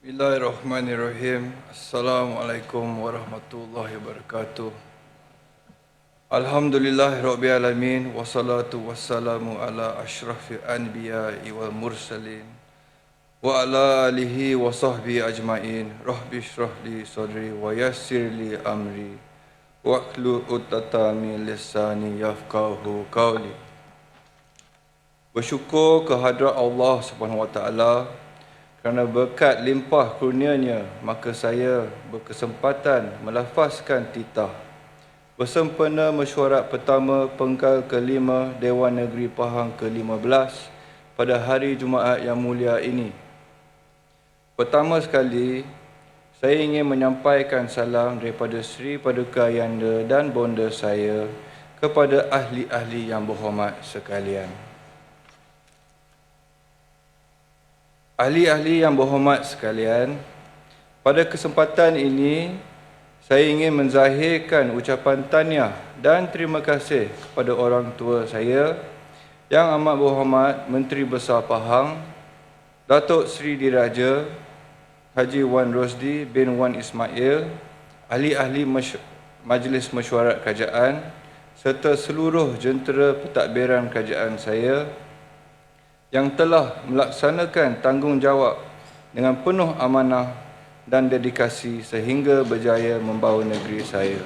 Bismillahirrahmanirrahim. Assalamualaikum warahmatullahi wabarakatuh. Alhamdulillahirabbil alamin wassalatu wassalamu ala asyrafil anbiya'i wal mursalin wa ala alihi wa sahbihi ajmain. Rabbi shrah li sadri wa yassir li amri wahlul 'uqdatam min lisani yafqahu qawli. Bersyukur kehadrat Allah Subhanahu wa taala kerana berkat limpah kurnia-Nya, maka saya berkesempatan melafazkan titah bersempena mesyuarat pertama penggal kelima Dewan Negeri Pahang ke-15 pada hari Jumaat yang mulia ini. Pertama sekali, saya ingin menyampaikan salam daripada Sri Paduka Ayanda dan bonda saya kepada ahli-ahli yang berhormat sekalian. Ahli-ahli yang berhormat sekalian, pada kesempatan ini saya ingin menzahirkan ucapan tahniah dan terima kasih kepada orang tua saya yang amat berhormat Menteri Besar Pahang, Datuk Seri Diraja Haji Wan Rosdi bin Wan Ismail, ahli-ahli Majlis Mesyuarat Kerajaan serta seluruh jentera pentadbiran kerajaan saya yang telah melaksanakan tanggungjawab dengan penuh amanah dan dedikasi sehingga berjaya membawa negeri saya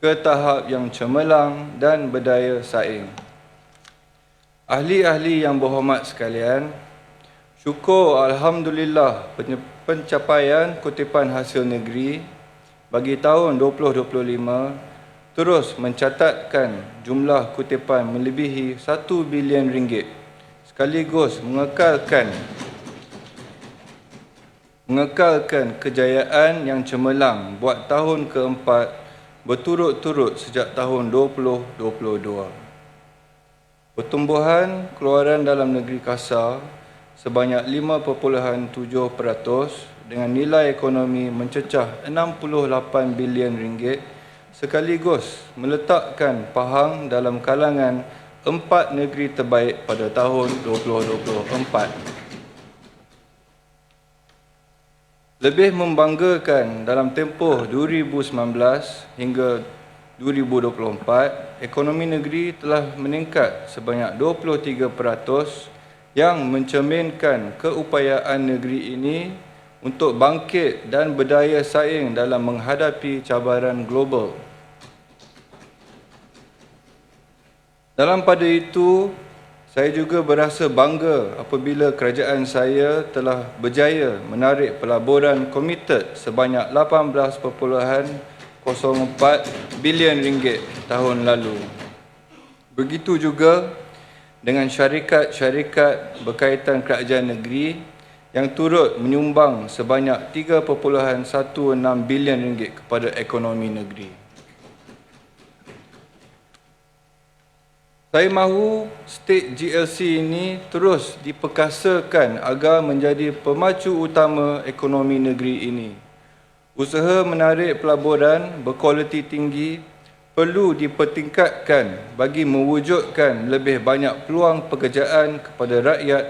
ke tahap yang cemerlang dan berdaya saing. Ahli-ahli yang berhormat sekalian, syukur Alhamdulillah pencapaian kutipan hasil negeri bagi tahun 2025 terus mencatatkan jumlah kutipan melebihi 1 bilion ringgit, sekaligus mengekalkan kejayaan yang cemerlang buat tahun keempat berturut-turut sejak tahun 2022. Pertumbuhan keluaran dalam negeri kasar sebanyak 5.7% dengan nilai ekonomi mencecah 68 bilion ringgit, sekaligus meletakkan Pahang dalam kalangan 4 negeri terbaik pada tahun 2024. Lebih membanggakan, dalam tempoh 2019 hingga 2024, ekonomi negeri telah meningkat sebanyak 23% yang mencerminkan keupayaan negeri ini untuk bangkit dan berdaya saing dalam menghadapi cabaran global. Dalam pada itu, saya juga berasa bangga apabila kerajaan saya telah berjaya menarik pelaburan komited sebanyak 18.04 bilion ringgit tahun lalu. Begitu juga dengan syarikat-syarikat berkaitan kerajaan negeri yang turut menyumbang sebanyak 3.16 bilion ringgit kepada ekonomi negeri. Saya mahu State GLC ini terus diperkasakan agar menjadi pemacu utama ekonomi negeri ini. Usaha menarik pelaburan berkualiti tinggi perlu dipertingkatkan bagi mewujudkan lebih banyak peluang pekerjaan kepada rakyat,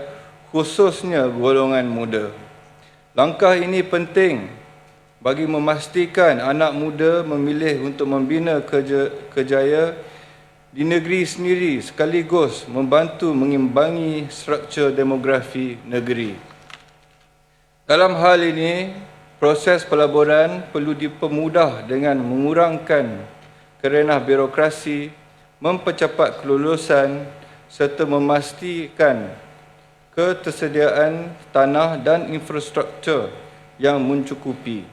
khususnya golongan muda. Langkah ini penting bagi memastikan anak muda memilih untuk membina kerjaya di negeri sendiri, sekaligus membantu mengimbangi struktur demografi negeri. Dalam hal ini, proses pelaburan perlu dipermudah dengan mengurangkan kerenah birokrasi, mempercepat kelulusan serta memastikan ketersediaan tanah dan infrastruktur yang mencukupi.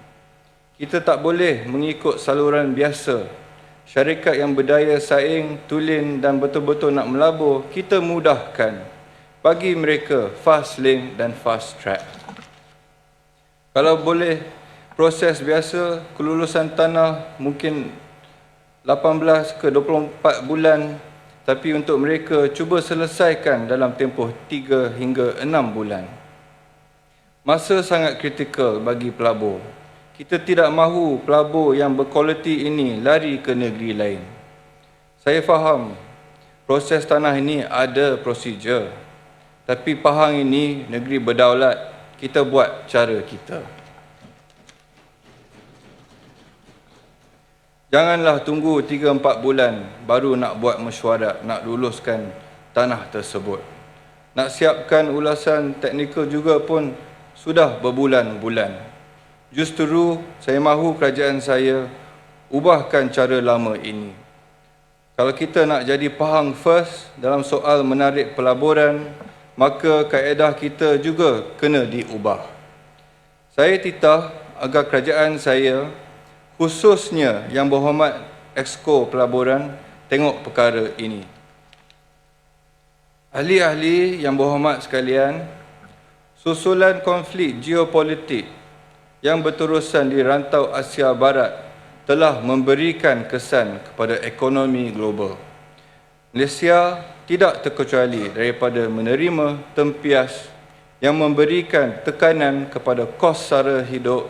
Kita tak boleh mengikut saluran biasa. Syarikat yang berdaya saing, tulen dan betul-betul nak melabur, kita mudahkan bagi mereka fast lane dan fast track. Kalau boleh proses biasa, kelulusan tanah mungkin 18 ke 24 bulan, tapi untuk mereka cuba selesaikan dalam tempoh 3 hingga 6 bulan. Masa sangat kritikal bagi pelabur. Kita tidak mahu pelabur yang berkualiti ini lari ke negeri lain. Saya faham proses tanah ini ada prosedur, tapi Pahang ini negeri berdaulat kita buat cara kita. Janganlah tunggu 3-4 bulan baru nak buat mesyuarat, nak luluskan tanah tersebut. Nak siapkan ulasan teknikal juga pun sudah berbulan-bulan. Justru saya mahu kerajaan saya ubahkan cara lama ini. Kalau kita nak jadi Pahang first dalam soal menarik pelaburan, maka kaedah kita juga kena diubah. Saya titah agar kerajaan saya, khususnya Yang Berhormat Exco Pelaburan, tengok perkara ini. Ahli-ahli Yang Berhormat sekalian, susulan konflik geopolitik yang berterusan di rantau Asia Barat telah memberikan kesan kepada ekonomi global. Malaysia tidak terkecuali daripada menerima tempias yang memberikan tekanan kepada kos sara hidup,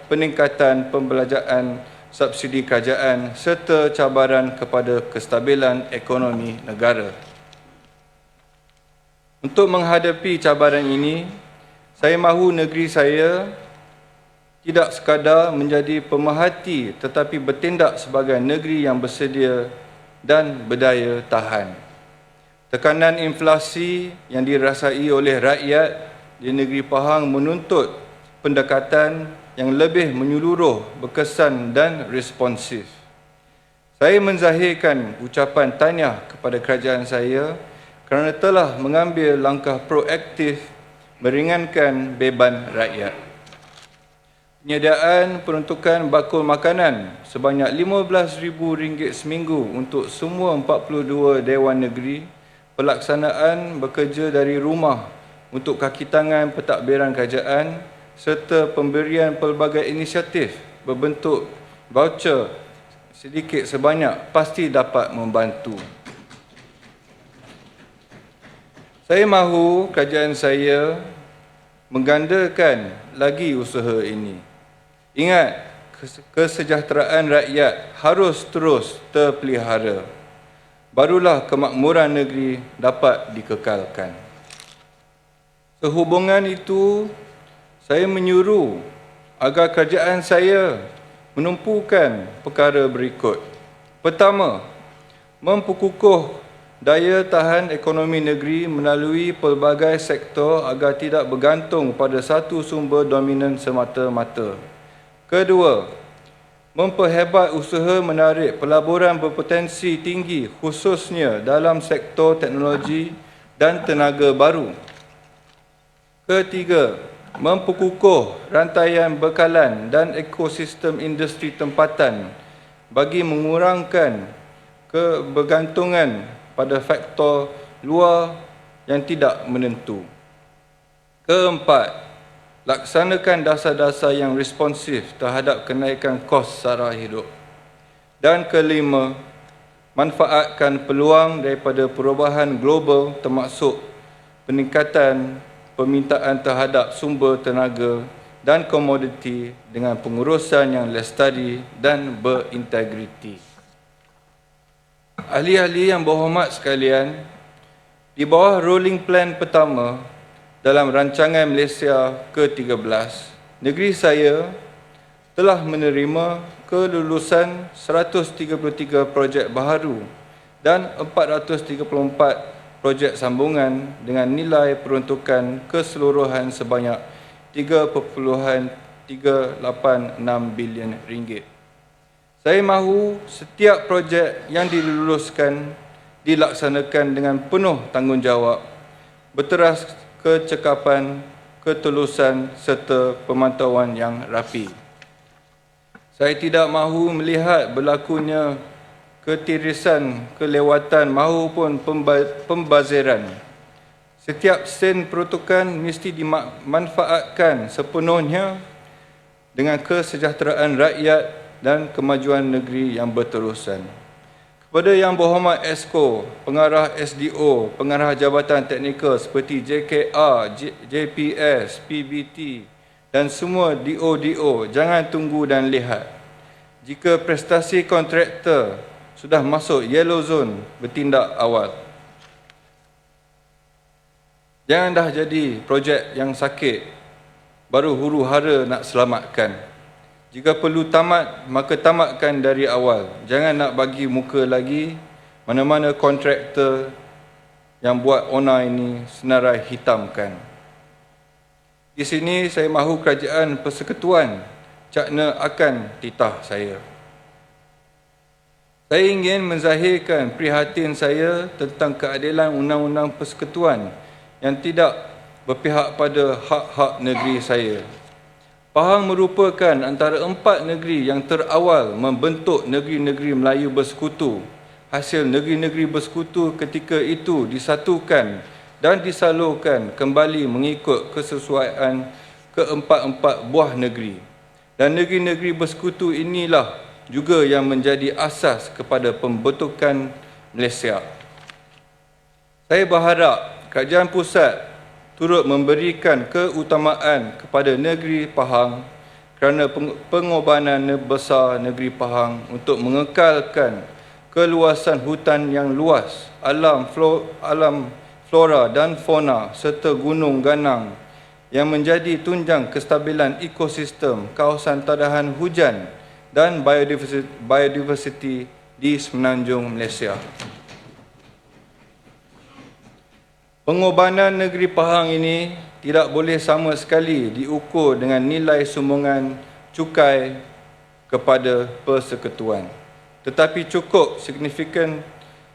peningkatan pembelanjaan subsidi kerajaan serta cabaran kepada kestabilan ekonomi negara. Untuk menghadapi cabaran ini, saya mahu negeri saya tidak sekadar menjadi pemerhati tetapi bertindak sebagai negeri yang bersedia dan berdaya tahan. Tekanan inflasi yang dirasai oleh rakyat di negeri Pahang menuntut pendekatan yang lebih menyeluruh, berkesan dan responsif. Saya menzahirkan ucapan tahniah kepada kerajaan saya kerana telah mengambil langkah proaktif meringankan beban rakyat. Penyediaan peruntukan bakul makanan sebanyak RM15,000 seminggu untuk semua 42 Dewan Negeri, pelaksanaan bekerja dari rumah untuk kaki tangan pentadbiran kerajaan serta pemberian pelbagai inisiatif berbentuk voucher sedikit sebanyak pasti dapat membantu. Saya mahu kerajaan saya menggandakan lagi usaha ini. Ingat, kesejahteraan rakyat harus terus terpelihara. Barulah kemakmuran negeri dapat dikekalkan. Sehubungan itu, saya menyuruh agar kerajaan saya menumpukan perkara berikut. Pertama, memperkukuh daya tahan ekonomi negeri melalui pelbagai sektor agar tidak bergantung pada satu sumber dominan semata-mata. Kedua, memperhebat usaha menarik pelaburan berpotensi tinggi khususnya dalam sektor teknologi dan tenaga baru. Ketiga, memperkukuh rantaian bekalan dan ekosistem industri tempatan bagi mengurangkan kebergantungan pada faktor luar yang tidak menentu. Keempat, laksanakan dasar-dasar yang responsif terhadap kenaikan kos sara hidup. Dan kelima, manfaatkan peluang daripada perubahan global termasuk peningkatan permintaan terhadap sumber tenaga dan komoditi dengan pengurusan yang lestari dan berintegriti. Ahli-ahli yang berhormat sekalian, di bawah rolling plan pertama dalam rancangan Malaysia ke-13, negeri saya telah menerima kelulusan 133 projek baharu dan 434 projek sambungan dengan nilai peruntukan keseluruhan sebanyak RM3.386 bilion. Saya mahu setiap projek yang diluluskan dilaksanakan dengan penuh tanggungjawab, berteras kecekapan, ketulusan serta pemantauan yang rapi. Saya tidak mahu melihat berlakunya ketirisan, kelewatan mahupun pembaziran. Setiap sen peruntukan mesti dimanfaatkan sepenuhnya dengan kesejahteraan rakyat dan kemajuan negeri yang berterusan. Kepada Yang Berhormat Exco, pengarah SDO, pengarah jabatan teknikal seperti JKR, JPS, PBT dan semua DO, jangan tunggu dan lihat. Jika prestasi kontraktor sudah masuk yellow zone, bertindak awal. Jangan dah jadi projek yang sakit, baru huru-hara nak selamatkan. Jika perlu tamat, maka tamatkan dari awal. Jangan nak bagi muka lagi mana-mana kontraktor yang buat ONA ini senarai hitamkan. Di sini saya mahu Kerajaan Persekutuan cakna akan titah saya. Saya ingin menzahirkan prihatin saya tentang keadilan Undang-Undang Persekutuan yang tidak berpihak pada hak-hak negeri saya. Pahang merupakan antara 4 negeri yang terawal membentuk negeri-negeri Melayu bersekutu. Hasil negeri-negeri bersekutu ketika itu disatukan dan disalurkan kembali mengikut kesesuaian keempat-empat buah negeri. Dan negeri-negeri bersekutu inilah juga yang menjadi asas kepada pembentukan Malaysia. Saya berharap Kerajaan Pusat turut memberikan keutamaan kepada negeri Pahang kerana pengorbanan besar negeri Pahang untuk mengekalkan keluasan hutan yang luas, alam flora dan fauna serta gunung ganang yang menjadi tunjang kestabilan ekosistem kawasan tadahan hujan dan biodiversiti di semenanjung Malaysia. Pengorbanan negeri Pahang ini tidak boleh sama sekali diukur dengan nilai sumbangan cukai kepada persekutuan, tetapi cukup signifikan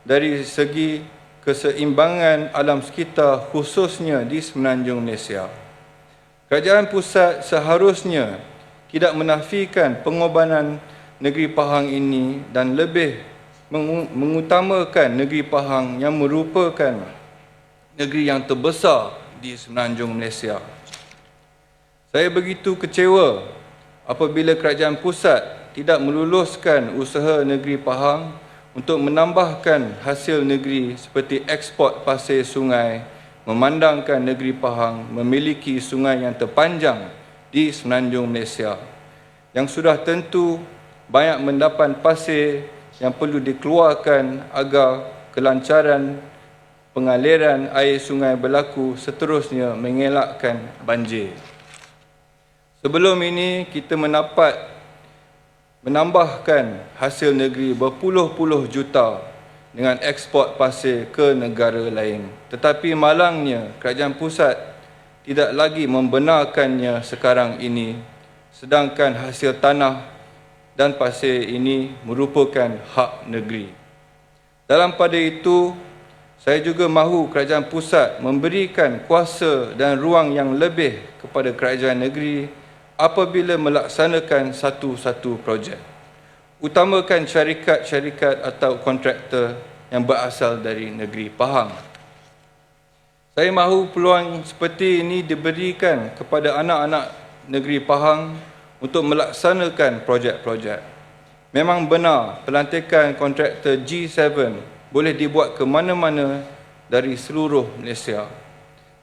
dari segi keseimbangan alam sekitar khususnya di semenanjung Malaysia. Kerajaan Pusat seharusnya tidak menafikan pengorbanan negeri Pahang ini dan lebih mengutamakan negeri Pahang yang merupakan negeri yang terbesar di semenanjung Malaysia. Saya begitu kecewa apabila Kerajaan Pusat tidak meluluskan usaha negeri Pahang untuk menambahkan hasil negeri seperti ekspor pasir sungai, memandangkan negeri Pahang memiliki sungai yang terpanjang di semenanjung Malaysia, yang sudah tentu banyak mendapat pasir yang perlu dikeluarkan agar kelancaran pengaliran air sungai berlaku, seterusnya mengelakkan banjir. Sebelum ini kita menambahkan hasil negeri berpuluh-puluh juta dengan ekspor pasir ke negara lain. Tetapi malangnya Kerajaan Pusat tidak lagi membenarkannya sekarang ini, sedangkan hasil tanah dan pasir ini merupakan hak negeri. Dalam pada itu, saya juga mahu Kerajaan Pusat memberikan kuasa dan ruang yang lebih kepada kerajaan negeri apabila melaksanakan satu-satu projek. Utamakan syarikat-syarikat atau kontraktor yang berasal dari negeri Pahang. Saya mahu peluang seperti ini diberikan kepada anak-anak negeri Pahang untuk melaksanakan projek-projek. Memang benar pelantikan kontraktor G7 boleh dibuat ke mana-mana dari seluruh Malaysia.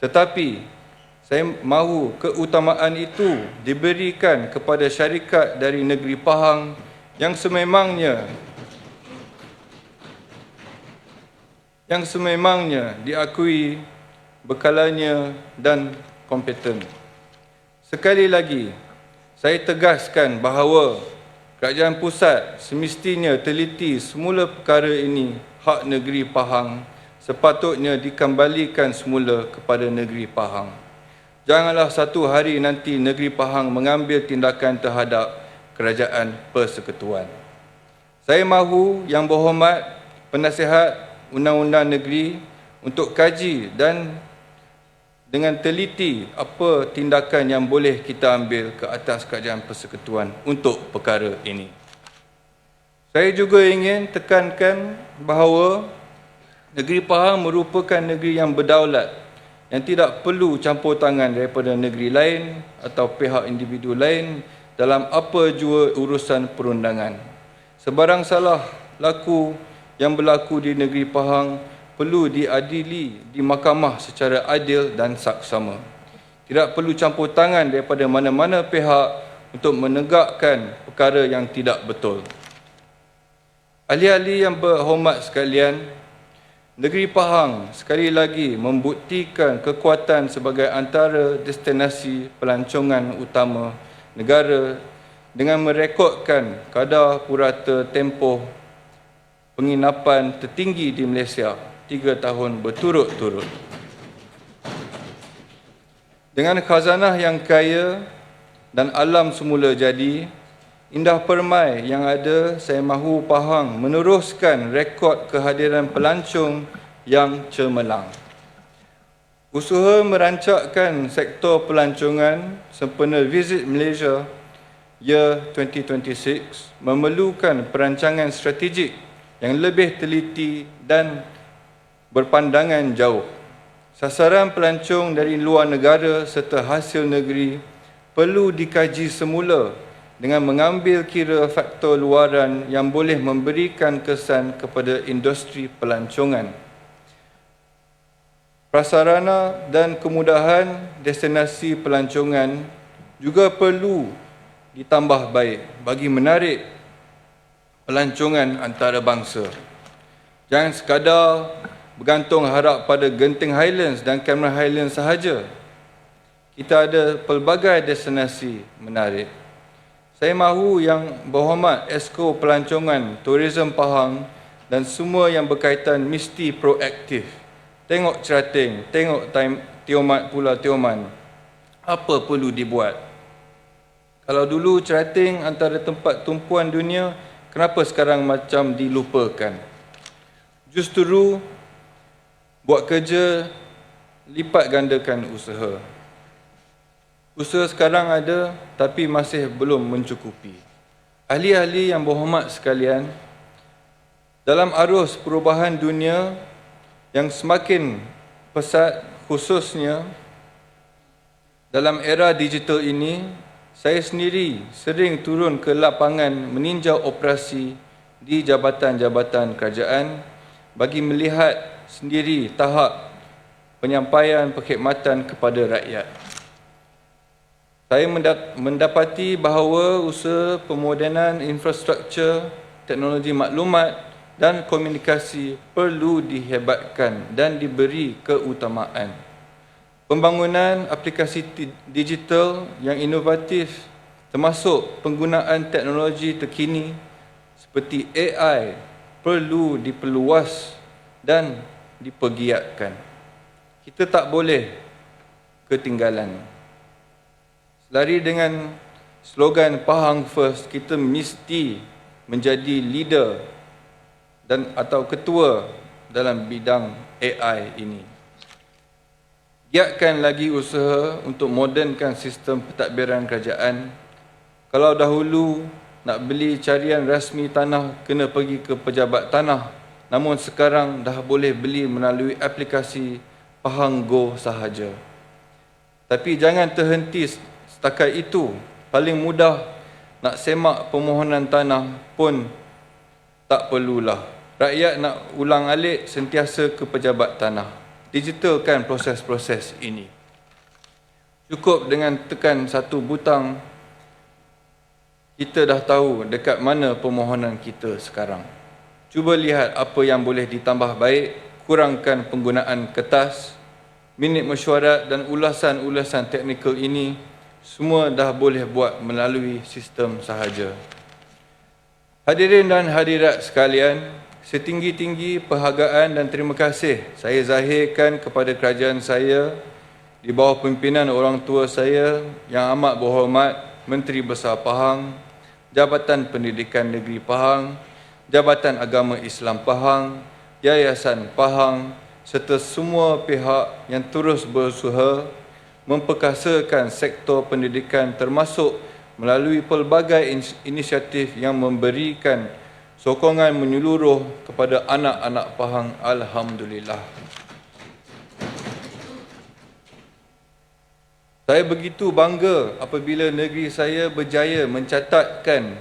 Tetapi saya mahu keutamaan itu diberikan kepada syarikat dari negeri Pahang yang sememangnya diakui bekalanya dan kompeten. Sekali lagi, saya tegaskan bahawa Kerajaan Pusat semestinya teliti semula perkara ini. Hak negeri Pahang sepatutnya dikembalikan semula kepada negeri Pahang. Janganlah satu hari nanti negeri Pahang mengambil tindakan terhadap Kerajaan Persekutuan. Saya mahu Yang Berhormat Penasihat Undang-Undang Negeri untuk kaji dan dengan teliti apa tindakan yang boleh kita ambil ke atas Kerajaan Persekutuan untuk perkara ini. Saya juga ingin tekankan bahawa negeri Pahang merupakan negeri yang berdaulat, yang tidak perlu campur tangan daripada negeri lain atau pihak individu lain dalam apa jua urusan perundangan. Sebarang salah laku yang berlaku di negeri Pahang perlu diadili di mahkamah secara adil dan saksama. Tidak perlu campur tangan daripada mana-mana pihak untuk menegakkan perkara yang tidak betul. Ahli-ahli yang berhormat sekalian, Negeri Pahang sekali lagi membuktikan kekuatan sebagai antara destinasi pelancongan utama negara dengan merekodkan kadar purata tempoh penginapan tertinggi di Malaysia 3 tahun berturut-turut. Dengan khazanah yang kaya dan alam semula jadi, indah permai yang ada, saya mahu Pahang meneruskan rekod kehadiran pelancong yang cemerlang. Usaha merancangkan sektor pelancongan sempena Visit Malaysia Year 2026 memerlukan perancangan strategik yang lebih teliti dan berpandangan jauh. Sasaran pelancong dari luar negara serta hasil negeri perlu dikaji semula dengan mengambil kira faktor luaran yang boleh memberikan kesan kepada industri pelancongan. Prasarana dan kemudahan destinasi pelancongan juga perlu ditambah baik bagi menarik pelancongan antarabangsa. Jangan sekadar bergantung harap pada Genting Highlands dan Cameron Highlands sahaja. Kita ada pelbagai destinasi menarik. Saya mahu Yang Berhormat Esko Pelancongan Tourism Pahang dan semua yang berkaitan mesti proaktif. Tengok Cerating, tengok Tioman, Pulau Tioman. Apa perlu dibuat? Kalau dulu Cerating antara tempat tumpuan dunia, kenapa sekarang macam dilupakan? Justru buat kerja, lipat gandakan usaha. Usaha sekarang ada, tapi masih belum mencukupi. Ahli-ahli yang berhormat sekalian, dalam arus perubahan dunia yang semakin pesat, khususnya dalam era digital ini, saya sendiri sering turun ke lapangan meninjau operasi di jabatan-jabatan kerajaan bagi melihat sendiri tahap penyampaian perkhidmatan kepada rakyat. Saya mendapati bahawa usaha pemodenan infrastruktur, teknologi maklumat dan komunikasi perlu dihebatkan dan diberi keutamaan. Pembangunan aplikasi digital yang inovatif termasuk penggunaan teknologi terkini seperti AI perlu diperluas dan dipergiatkan. Kita tak boleh ketinggalan. Selari dengan slogan Pahang First, kita mesti menjadi leader dan atau ketua dalam bidang AI ini. Giatkan lagi usaha untuk modernkan sistem pentadbiran kerajaan. Kalau dahulu nak beli carian rasmi tanah kena pergi ke pejabat tanah, namun sekarang dah boleh beli melalui aplikasi Pahang Go sahaja. Tapi jangan terhenti setakat itu. Paling mudah nak semak permohonan tanah pun tak perlulah. Rakyat nak ulang alik sentiasa ke pejabat tanah. Digitalkan proses-proses ini. Cukup dengan tekan satu butang, kita dah tahu dekat mana permohonan kita sekarang. Cuba lihat apa yang boleh ditambah baik, kurangkan penggunaan kertas, minit mesyuarat dan ulasan-ulasan teknikal ini semua dah boleh buat melalui sistem sahaja. Hadirin dan hadirat sekalian, setinggi-tinggi penghargaan dan terima kasih saya zahirkan kepada kerajaan saya di bawah pimpinan orang tua saya yang amat berhormat Menteri Besar Pahang, Jabatan Pendidikan Negeri Pahang, Jabatan Agama Islam Pahang, Yayasan Pahang serta semua pihak yang terus berusaha memperkasakan sektor pendidikan termasuk melalui pelbagai inisiatif yang memberikan sokongan menyeluruh kepada anak-anak Pahang. Alhamdulillah. Saya begitu bangga apabila negeri saya berjaya mencatatkan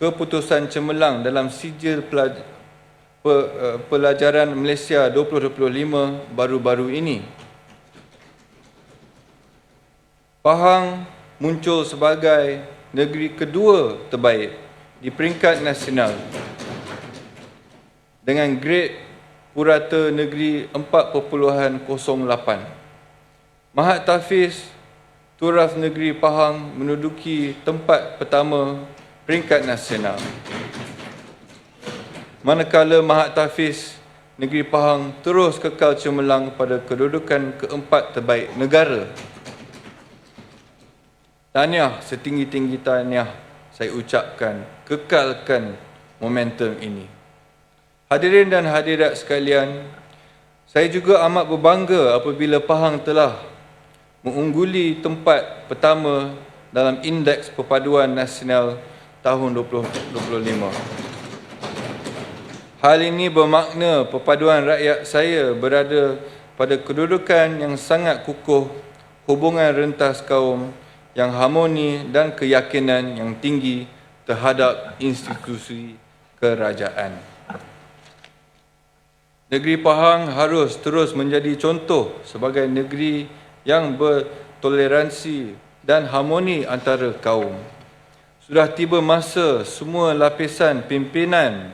keputusan cemerlang dalam sijil pelajaran Malaysia 2025 baru-baru ini. Pahang muncul sebagai negeri kedua terbaik di peringkat nasional dengan grade Purata Negeri 4.08. Mahat Tahfiz Turaf Negeri Pahang menduduki tempat pertama peringkat nasional. Manakala Mahat Tahfiz Negeri Pahang terus kekal cemerlang pada kedudukan keempat terbaik negara. Tahniah, setinggi-tinggi tahniah saya ucapkan, kekalkan momentum ini. Hadirin dan hadirat sekalian, saya juga amat berbangga apabila Pahang telah mengungguli tempat pertama dalam Indeks Perpaduan Nasional tahun 2025. Hal ini bermakna perpaduan rakyat saya berada pada kedudukan yang sangat kukuh, hubungan rentas kaum yang harmoni dan keyakinan yang tinggi terhadap institusi kerajaan. Negeri Pahang harus terus menjadi contoh sebagai negeri yang bertoleransi dan harmoni antara kaum. Sudah tiba masa semua lapisan pimpinan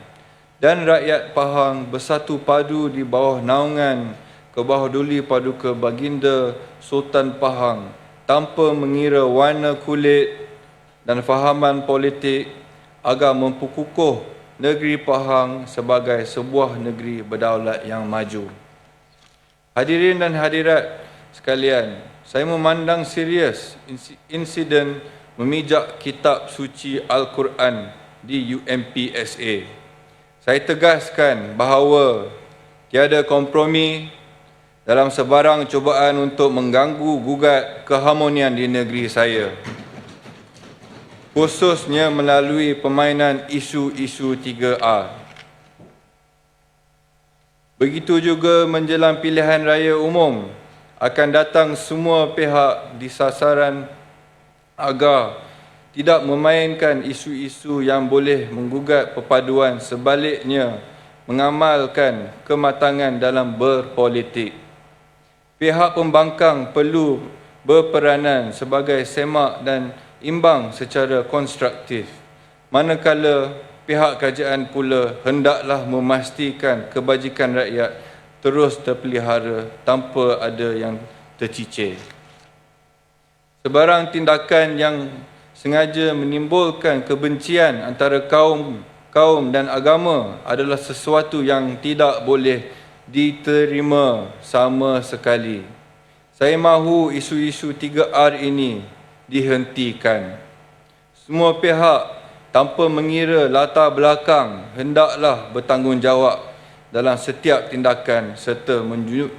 dan rakyat Pahang bersatu padu di bawah naungan Kebahduli Paduka Baginda Sultan Pahang tanpa mengira warna kulit dan fahaman politik agar memperkukuh negeri Pahang sebagai sebuah negeri berdaulat yang maju. Hadirin dan hadirat sekalian, saya memandang serius insiden memijak kitab suci Al-Quran di UMPSA. Saya tegaskan bahawa tiada kompromi dalam sebarang cubaan untuk mengganggu gugat keharmonian di negeri saya, khususnya melalui permainan isu-isu 3R. Begitu juga menjelang pilihan raya umum, akan datang semua pihak di sasaran agar tidak memainkan isu-isu yang boleh menggugat perpaduan, sebaliknya mengamalkan kematangan dalam berpolitik. Pihak pembangkang perlu berperanan sebagai semak dan imbang secara konstruktif, manakala pihak kerajaan pula hendaklah memastikan kebajikan rakyat terus terpelihara tanpa ada yang tercicir. Sebarang tindakan yang sengaja menimbulkan kebencian antara kaum dan agama adalah sesuatu yang tidak boleh diterima sama sekali. Saya mahu isu-isu 3R ini dihentikan. Semua pihak tanpa mengira latar belakang hendaklah bertanggungjawab dalam setiap tindakan serta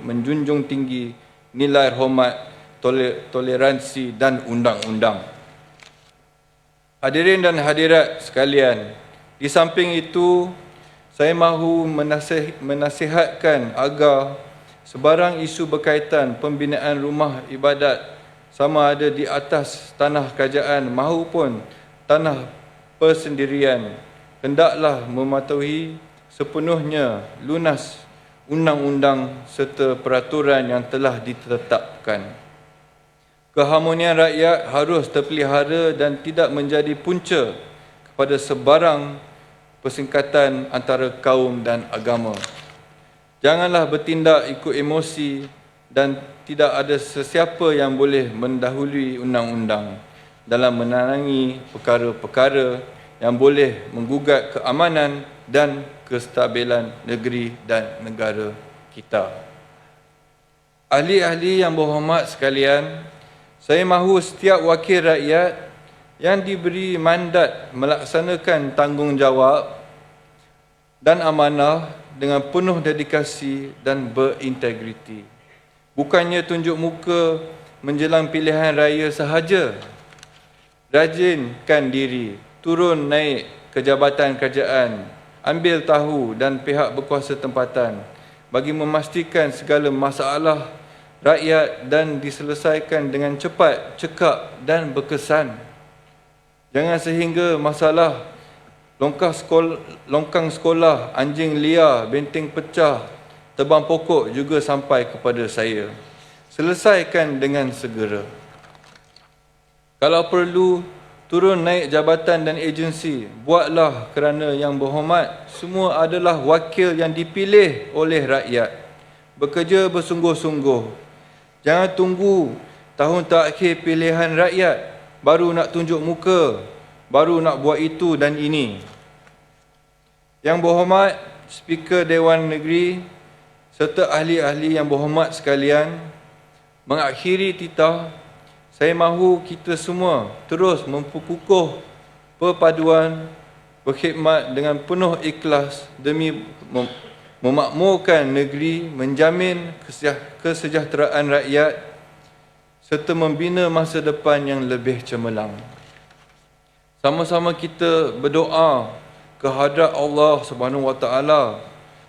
menjunjung tinggi nilai hormat, toleransi dan undang-undang. Hadirin dan hadirat sekalian, di samping itu, saya mahu menasihatkan agar sebarang isu berkaitan pembinaan rumah ibadat sama ada di atas tanah kerajaan maupun tanah persendirian hendaklah mematuhi sepenuhnya lunas undang-undang serta peraturan yang telah ditetapkan. Keharmonian rakyat harus terpelihara dan tidak menjadi punca kepada sebarang persingkatan antara kaum dan agama. Janganlah bertindak ikut emosi dan tidak ada sesiapa yang boleh mendahului undang-undang dalam menangangi perkara-perkara yang boleh menggugat keamanan dan kestabilan negeri dan negara kita. Ahli-ahli yang berhormat sekalian, saya mahu setiap wakil rakyat yang diberi mandat melaksanakan tanggungjawab dan amanah dengan penuh dedikasi dan berintegriti. Bukannya tunjuk muka menjelang pilihan raya sahaja. Rajinkan diri, turun naik ke jabatan kerajaan, ambil tahu dan pihak berkuasa tempatan bagi memastikan segala masalah rakyat dan diselesaikan dengan cepat, cekap dan berkesan. Jangan sehingga masalah longkang sekolah, anjing liar, benteng pecah, tebang pokok juga sampai kepada saya. Selesaikan dengan segera. Kalau perlu, turun naik jabatan dan agensi, buatlah kerana Yang Berhormat semua adalah wakil yang dipilih oleh rakyat. Bekerja bersungguh-sungguh. Jangan tunggu tahun terakhir pilihan rakyat baru nak tunjuk muka, baru nak buat itu dan ini. Yang Berhormat Speaker Dewan Negeri serta ahli-ahli yang berhormat sekalian, mengakhiri titah, saya mahu kita semua terus memperkukuh perpaduan, berkhidmat dengan penuh ikhlas demi memakmurkan negeri, menjamin kesejahteraan rakyat serta membina masa depan yang lebih cemerlang. Sama-sama kita berdoa ke hadrat Allah Subhanahu Wa Taala.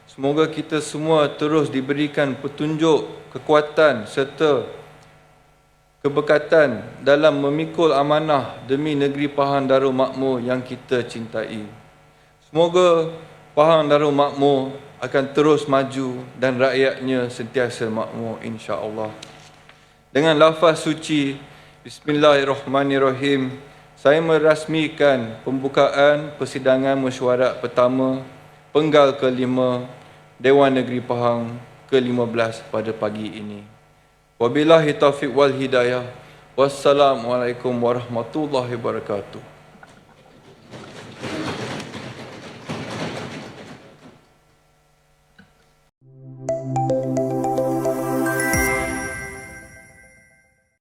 Semoga kita semua terus diberikan petunjuk, kekuatan serta keberkatan dalam memikul amanah demi negeri Pahang Darul Makmur yang kita cintai. Semoga Pahang Darul Makmur akan terus maju dan rakyatnya sentiasa makmur, insya-Allah. Dengan lafaz suci Bismillahirrahmanirrahim, saya merasmikan pembukaan persidangan mesyuarat pertama Penggal ke-5 Dewan Negeri Pahang ke-15 pada pagi ini. Wabillahi taufiq wal hidayah. Wassalamualaikum warahmatullahi wabarakatuh.